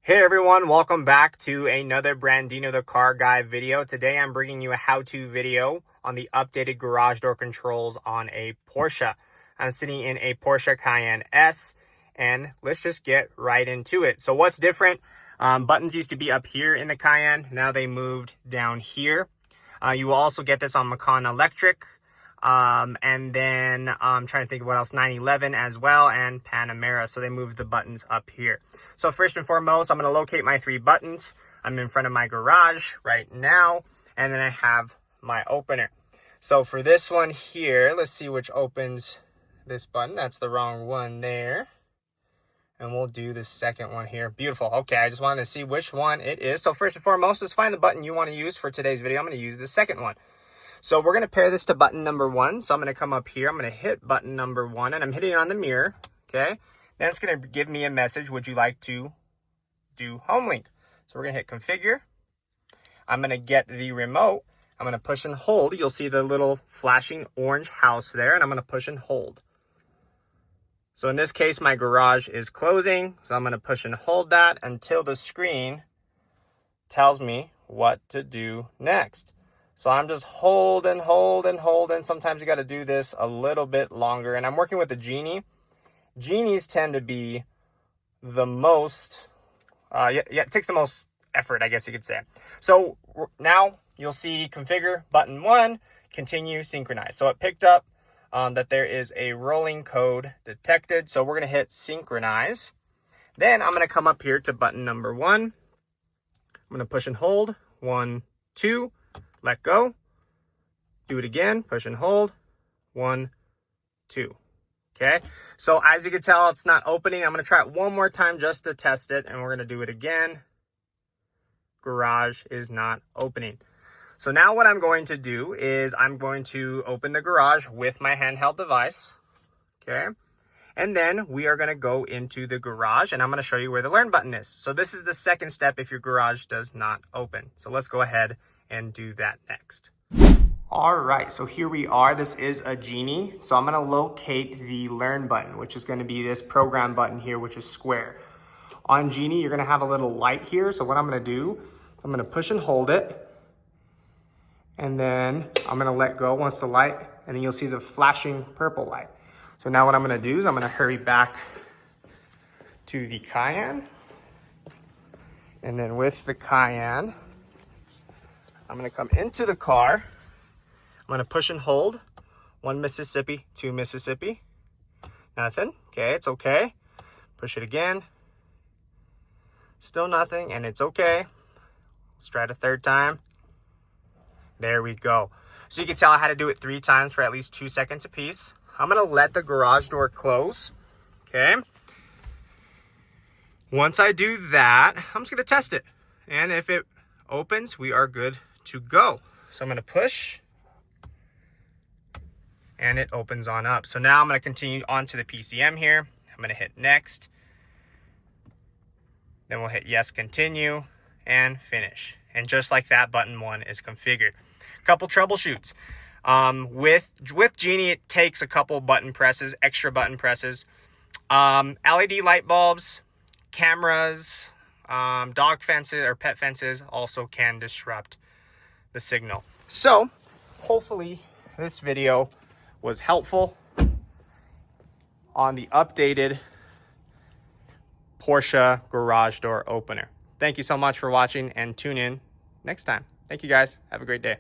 Hey everyone, welcome back to another Brandino the Car Guy video. Today I'm bringing you a how-to video on the updated garage door controls on a Porsche. I'm sitting in a Porsche Cayenne S, and let's just get right into it. So what's different? Buttons used to be up here in the Cayenne. Now they moved down here. You will also get this on Macan Electric. And then I'm trying to think of what else, 911 as well, and Panamera. So they moved the buttons up here. So first and foremost, I'm going to locate my 3 buttons. I'm in front of my garage right now, and then I have my opener. So for this one here, let's see which opens this button. That's the wrong one there. And we'll do the second one here. Beautiful. Okay, I just wanted to see which one it is. So first and foremost, let's find the button you want to use for today's video. I'm going to use the second one. So we're going to pair this to button number 1. So I'm going to come up here. I'm going to hit button number 1, and I'm hitting it on the mirror. Okay. Then it's going to give me a message. Would you like to do home link? So we're going to hit configure. I'm going to get the remote. I'm going to push and hold. You'll see the little flashing orange house there, and I'm going to push and hold. So in this case, my garage is closing. So I'm going to push and hold that until the screen tells me what to do next. So I'm just holding. Sometimes you got to do this a little bit longer. And I'm working with the Genie. Genies tend to be the most, it takes the most effort, I guess you could say. So now you'll see configure button 1, continue, synchronize. So it picked up that there is a rolling code detected. So we're going to hit synchronize. Then I'm going to come up here to button number 1. I'm going to push and hold. 1, 2. Let go. Do it again. Push and hold. 1, 2. Okay. So as you can tell, it's not opening. I'm going to try it one more time just to test it. And we're going to do it again. Garage is not opening. So now what I'm going to do is I'm going to open the garage with my handheld device. Okay. And then we are going to go into the garage, and I'm going to show you where the learn button is. So this is the second step if your garage does not open. So let's go ahead and do that next. All right, so here we are. This is a Genie. So I'm going to locate the learn button, which is going to be this program button here, which is square. On Genie, you're going to have a little light here. So what I'm going to do, I'm going to push and hold it. And then I'm going to let go once the light, and then you'll see the flashing purple light. So now what I'm going to do is I'm going to hurry back to the Cayenne. And then with the Cayenne, I'm going to come into the car. I'm going to push and hold. 1 Mississippi, 2 Mississippi. Nothing. Okay, it's okay. Push it again. Still nothing, and it's okay. Let's try it a third time. There we go. So you can tell I had to do it 3 times for at least 2 seconds apiece. I'm going to let the garage door close. Okay. Once I do that, I'm just going to test it. And if it opens, we are good to go. So I'm going to push, and it opens on up. So now I'm going to continue on to the PCM here. I'm going to hit next. Then we'll hit yes, continue, and finish. And just like that, button 1 is configured. Couple troubleshoots. With Genie, it takes a couple button presses, extra button presses. LED light bulbs, cameras, dog fences or pet fences also can disrupt the signal. So hopefully this video was helpful on the updated Porsche garage door opener. Thank you so much for watching, and tune in next time. Thank you guys. Have a great day.